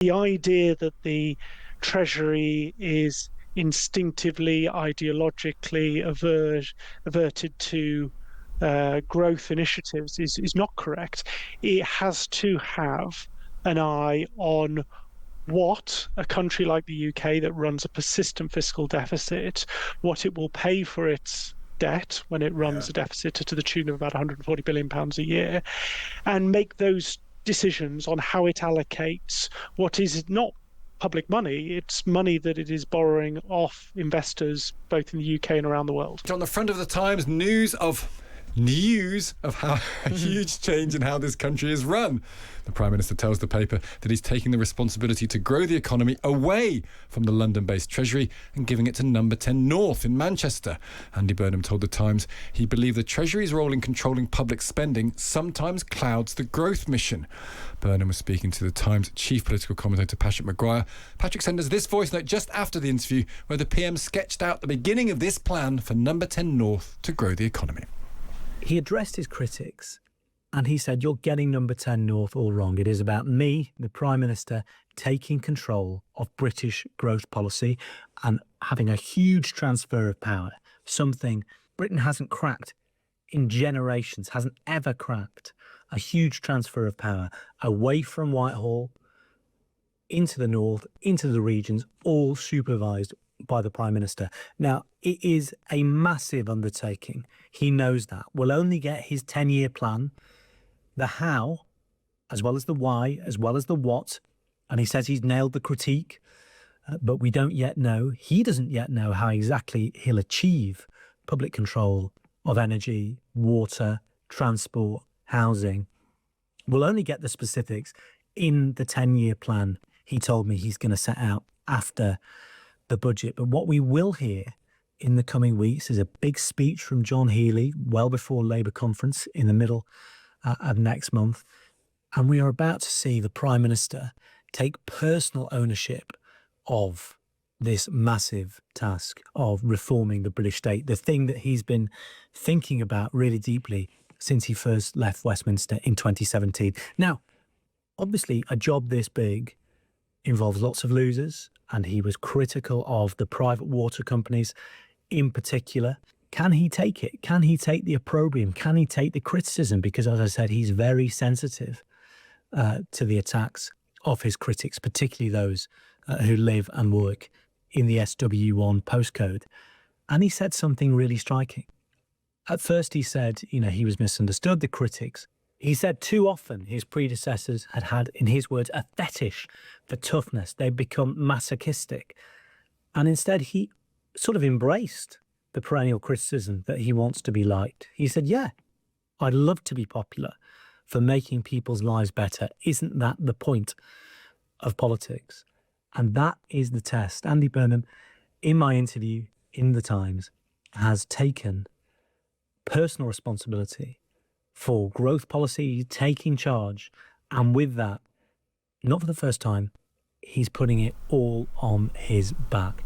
The idea that the Treasury is instinctively, ideologically averted to growth initiatives is not correct. It has to have an eye on what a country like the UK that runs a persistent fiscal deficit, what it will pay for its debt when it runs a deficit to the tune of about £140 billion a year, and make those decisions on how it allocates what is not public money, it's money that it is borrowing off investors both in the UK and around the world. On the front of the Times, news of how a huge change in how this country is run. The Prime Minister tells the paper that he's taking the responsibility to grow the economy away from the London-based Treasury and giving it to Number 10 North in Manchester. Andy Burnham told the Times he believed the Treasury's role in controlling public spending sometimes clouds the growth mission. Burnham was speaking to the Times chief political commentator Patrick Maguire. Patrick sent us this voice note just after the interview where the PM sketched out the beginning of this plan for Number 10 North to grow the economy. He addressed his critics and he said, "You're getting Number 10 North all wrong. It is about me, the Prime Minister, taking control of British growth policy and having a huge transfer of power, something Britain hasn't cracked in generations, hasn't ever cracked, a huge transfer of power away from Whitehall into the north, into the regions, all supervised by the Prime Minister." Now, it is a massive undertaking. He knows that. We'll only get his 10-year plan, the how, as well as the why, as well as the what. And he says he's nailed the critique, but we don't yet know. He doesn't yet know how exactly he'll achieve public control of energy, water, transport, housing. We'll only get the specifics in the 10-year plan he told me he's going to set out after the budget. But what we will hear in the coming weeks is a big speech from John Healey well before Labour conference in the middle of next month. And we are about to see the Prime Minister take personal ownership of this massive task of reforming the British state, the thing that he's been thinking about really deeply since he first left Westminster in 2017. Now, obviously, a job this big involves lots of losers, and he was critical of the private water companies in particular. Can he take it? Can he take the opprobrium? Can he take the criticism? Because, as I said, he's very sensitive to the attacks of his critics, particularly those who live and work in the SW1 postcode. And he said something really striking. At first he said, he was misunderstood, the critics. He said too often his predecessors had, in his words, a fetish for toughness. They'd become masochistic. And instead he sort of embraced the perennial criticism that he wants to be liked. He said, yeah, I'd love to be popular for making people's lives better. Isn't that the point of politics? And that is the test. Andy Burnham, in my interview in The Times, has taken personal responsibility for growth policy, taking charge. And with that, not for the first time, he's putting it all on his back.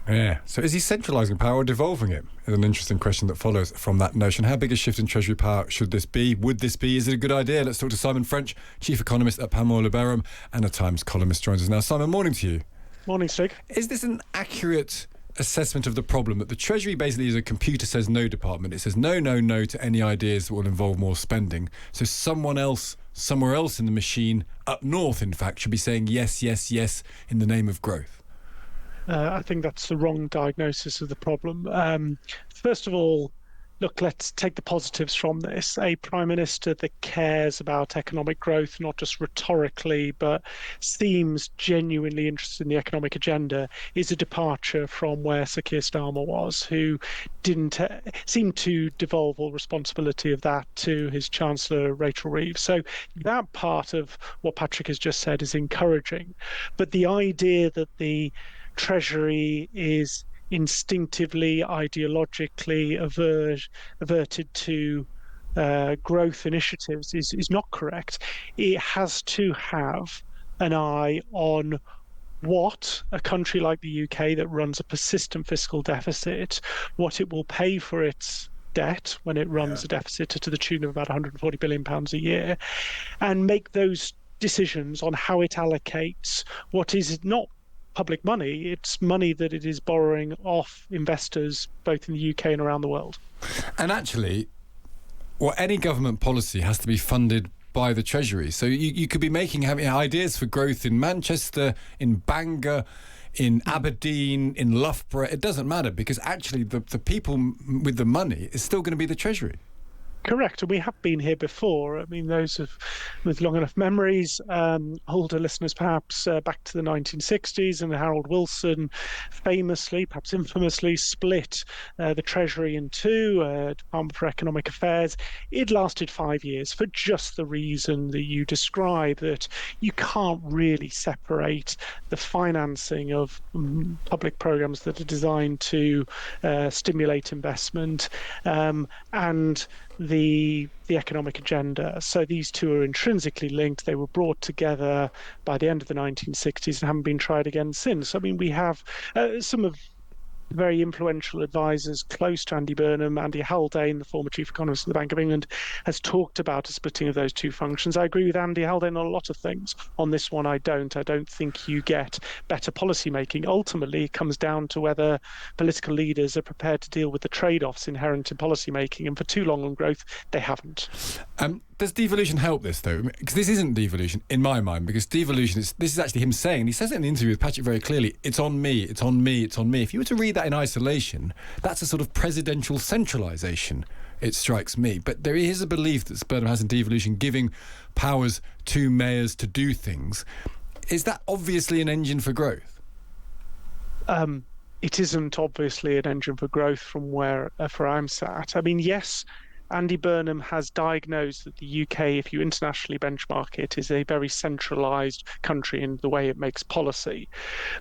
Yeah. So is he centralising power or devolving it? Is an interesting question that follows from that notion. How big a shift in Treasury power should this be? Would this be? Is it a good idea? Let's talk to Simon French, chief economist at Panmure Liberum and a Times columnist, joins us now. Simon, morning to you. Morning, Stig. Is this an accurate assessment of the problem that the Treasury basically is a computer says no department? It says no, no, no to any ideas that will involve more spending. So someone else, somewhere else in the machine, up north, in fact, should be saying yes, yes, yes in the name of growth. I think that's the wrong diagnosis of the problem. First of all, look, let's take the positives from this. A Prime Minister that cares about economic growth, not just rhetorically, but seems genuinely interested in the economic agenda, is a departure from where Sir Keir Starmer was, who didn't seem to devolve all responsibility of that to his Chancellor, Rachel Reeves. So that part of what Patrick has just said is encouraging. But the idea that the Treasury is instinctively, ideologically averted to growth initiatives is not correct. It has to have an eye on what a country like the UK that runs a persistent fiscal deficit, what it will pay for its debt when it runs a deficit to the tune of about £140 billion a year, and make those decisions on how it allocates what is not public money. It's money that it is borrowing off investors, both in the UK and around the world. And actually, any government policy has to be funded by the Treasury. So you could be having ideas for growth in Manchester, in Bangor, in Aberdeen, in Loughborough. It doesn't matter, because actually the people with the money is still going to be the Treasury. Correct, and we have been here before. I mean, those with long enough memories, older listeners perhaps, back to the 1960s, and Harold Wilson famously, perhaps infamously, split the Treasury in two, Department for Economic Affairs. It lasted 5 years for just the reason that you describe, that you can't really separate the financing of public programs that are designed to stimulate investment and the economic agenda. So these two are intrinsically linked. They were brought together by the end of the 1960s and haven't been tried again since. I mean, we have some of very influential advisors close to Andy Burnham. Andy Haldane, the former chief economist of the Bank of England, has talked about a splitting of those two functions. I agree with Andy Haldane on a lot of things. On this one, I don't. I don't think you get better policy making. Ultimately, it comes down to whether political leaders are prepared to deal with the trade-offs inherent in policy making. And for too long on growth, they haven't. Does devolution help this, though? Because this isn't devolution, in my mind, because devolution this is actually him saying, and he says it in an interview with Patrick very clearly, it's on me, it's on me, it's on me. If you were to read that in isolation, that's a sort of presidential centralisation, it strikes me. But there is a belief that Burnham has in devolution, giving powers to mayors to do things. Is that obviously an engine for growth? It isn't obviously an engine for growth from where I'm sat. I mean, yes, Andy Burnham has diagnosed that the UK, if you internationally benchmark it, is a very centralised country in the way it makes policy.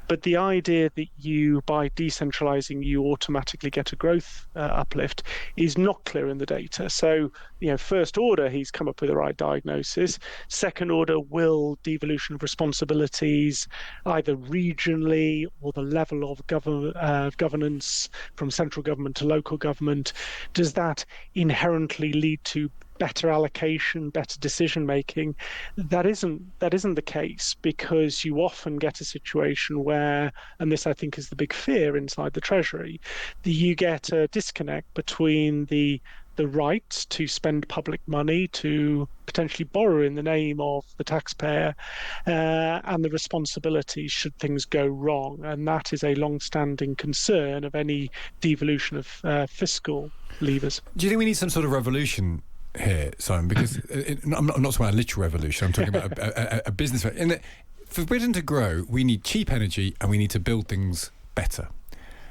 But the idea that by decentralising, you automatically get a growth uplift is not clear in the data. So, first order, he's come up with the right diagnosis. Second order, will devolution of responsibilities, either regionally or the level of governance from central government to local government, does that inherently lead to better allocation, better decision making? That isn't the case, because you often get a situation where, and this I think is the big fear inside the Treasury, that you get a disconnect between the right to spend public money, to potentially borrow in the name of the taxpayer, and the responsibility should things go wrong. And that is a long-standing concern of any devolution of fiscal levers. Do you think we need some sort of revolution here, Simon? Because I'm not talking about a literal revolution, I'm talking about a business. For Britain to grow, we need cheap energy and we need to build things better.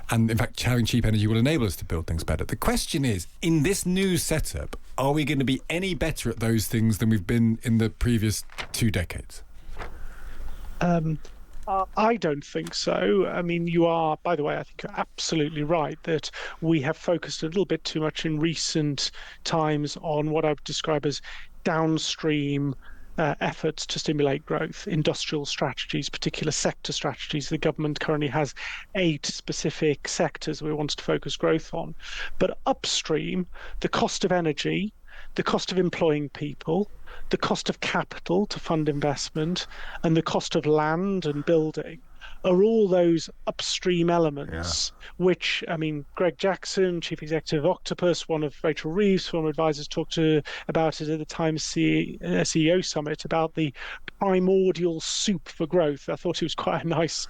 And in fact, having cheap energy will enable us to build things better. The question is, in this new setup, are we going to be any better at those things than we've been in the previous 2 decades? I don't think so. I mean, you are, by the way, I think you're absolutely right that we have focused a little bit too much in recent times on what I would describe as downstream efforts to stimulate growth, industrial strategies, particular sector strategies. The government currently has 8 specific sectors we want to focus growth on. But upstream, the cost of energy, the cost of employing people, the cost of capital to fund investment, and the cost of land and building are all those upstream elements, which, I mean, Greg Jackson, Chief Executive of Octopus, one of Rachel Reeves' former advisors, talked about it at the Times CEO Summit, about the primordial soup for growth. I thought it was quite a nice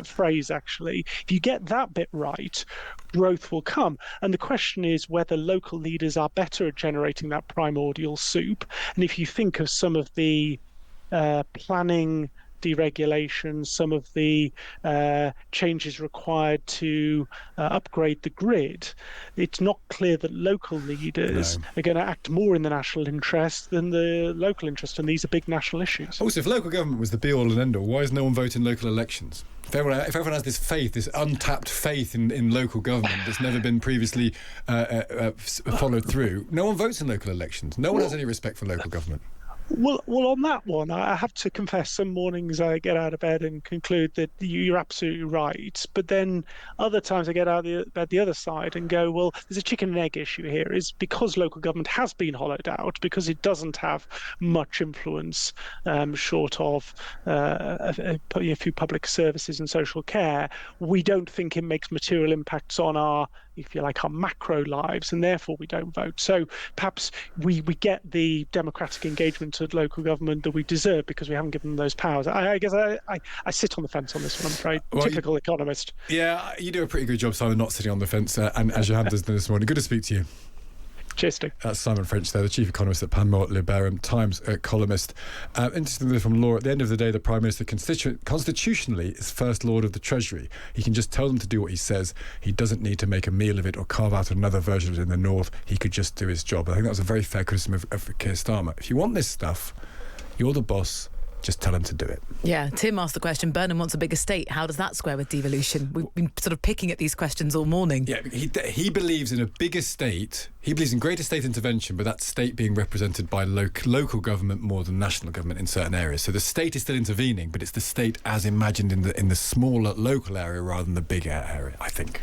phrase, actually. If you get that bit right, growth will come. And the question is whether local leaders are better at generating that primordial soup. And if you think of some of the planning deregulation, some of the changes required to upgrade the grid, it's not clear that local leaders are going to act more in the national interest than the local interest, and these are big national issues. Also, if local government was the be-all and end-all, why is no one voting local elections? If everyone has this faith, this untapped faith in local government that's never been previously followed through, no one votes in local elections. No one has any respect for local government. Well, on that one, I have to confess, some mornings I get out of bed and conclude that you're absolutely right. But then other times I get out of bed the other side and go, well, there's a chicken and egg issue here. Is because local government has been hollowed out, because it doesn't have much influence short of a few public services and social care. We don't think it makes material impacts on our, if you like, our macro lives, and therefore we don't vote. So perhaps we get the democratic engagement at local government that we deserve because we haven't given them those powers. I guess I sit on the fence on this one, I'm afraid. Well, Typical economist. Yeah, you do a pretty good job, Simon, not sitting on the fence, and as you have done this morning. Good to speak to you. Cheers, Stig. That's Simon French there, the chief economist at Panmure Liberum, Times columnist. Interestingly from law, at the end of the day, the Prime Minister constitutionally is First Lord of the Treasury. He can just tell them to do what he says. He doesn't need to make a meal of it or carve out another version of it in the North. He could just do his job. I think that was a very fair criticism of Keir Starmer. If you want this stuff, you're the boss. Just tell him to do it. Yeah, Tim asked the question, Burnham wants a bigger state. How does that square with devolution? We've been sort of picking at these questions all morning. Yeah, he believes in a bigger state. He believes in greater state intervention, but that state being represented by local government more than national government in certain areas. So the state is still intervening, but it's the state as imagined in the smaller local area rather than the bigger area, I think.